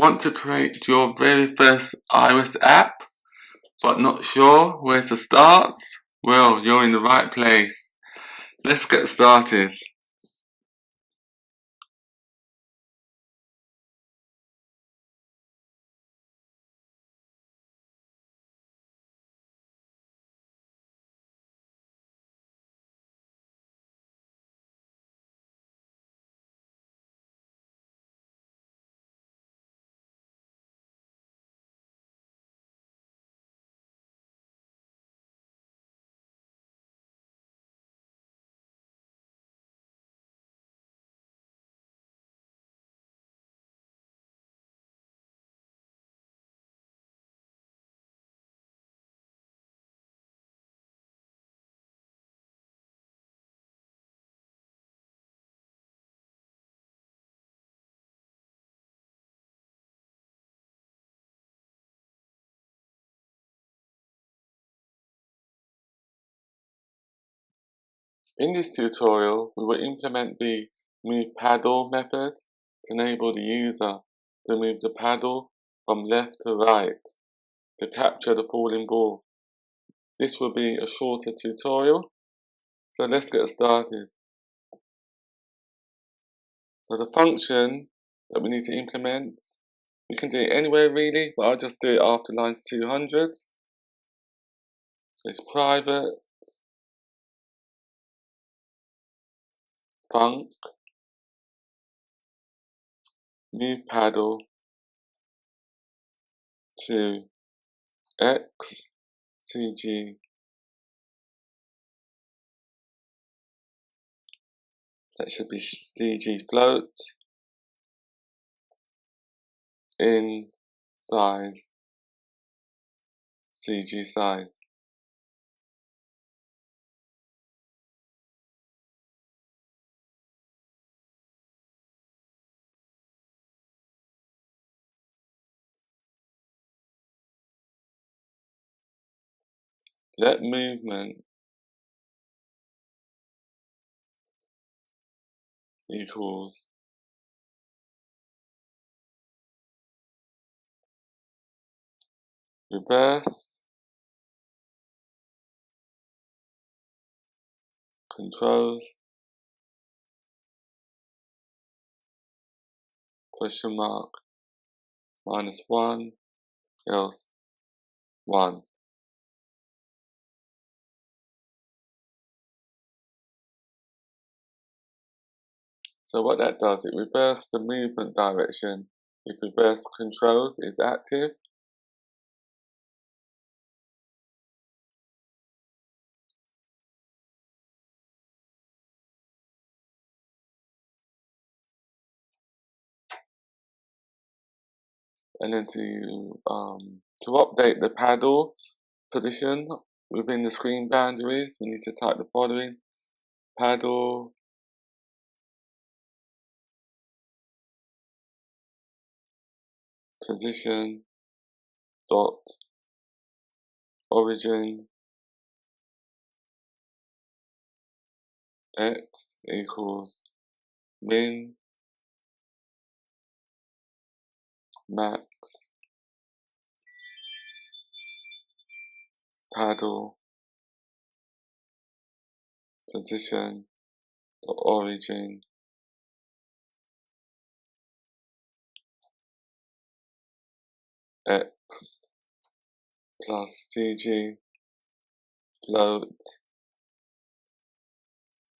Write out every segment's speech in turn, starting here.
Want to create your very first iOS app, but not sure where to start? Well, you're in the right place. Let's get started. In this tutorial, we will implement the move paddle method to enable the user to move the paddle from left to right to capture the falling ball. This will be a shorter tutorial, so let's get started. So the function that we need to implement, we can do it anywhere really, but I'll just do it after lines 200. So it's private func move paddle to x cg. That should be cg float in size cg size. Let movement equals reverse controls question mark -1 else 1. So what that does, it reverses the movement direction if reverse controls is active. And then to update the paddle position within the screen boundaries, we need to type the following: paddle position dot origin x equals min max paddle position dot origin x plus cg float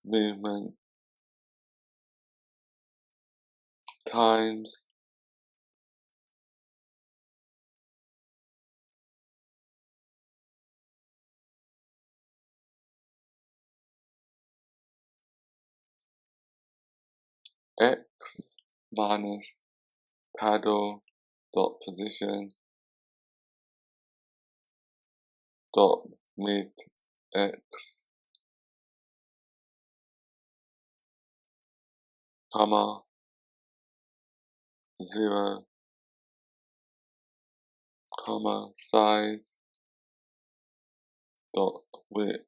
movement times x minus paddle dot position dot mid x comma 0 comma size dot width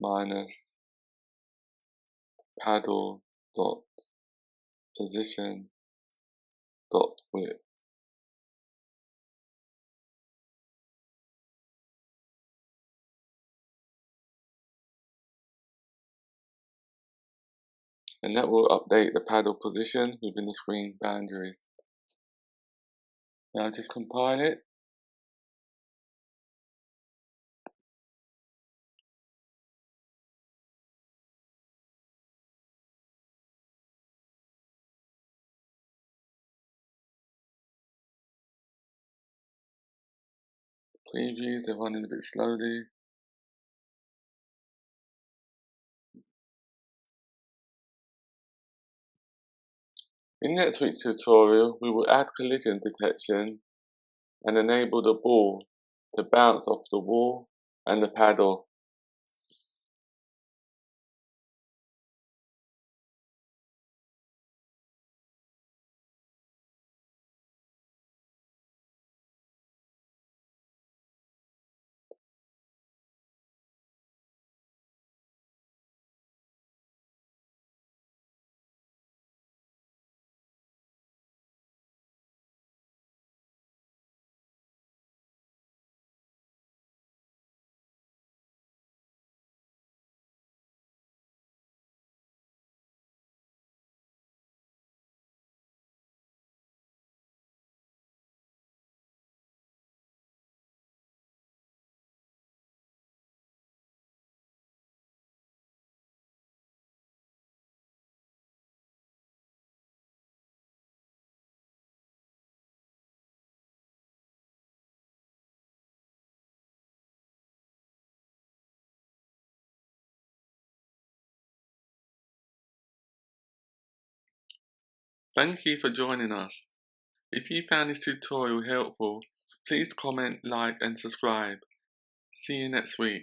minus paddle dot position dot width. And that will update the paddle position within the screen boundaries. Now just compile it. Previews, they're running a bit slowly. In next week's tutorial, we will add collision detection and enable the ball to bounce off the wall and the paddle. Thank you for joining us. If you found this tutorial helpful, please comment, like and subscribe. See you next week.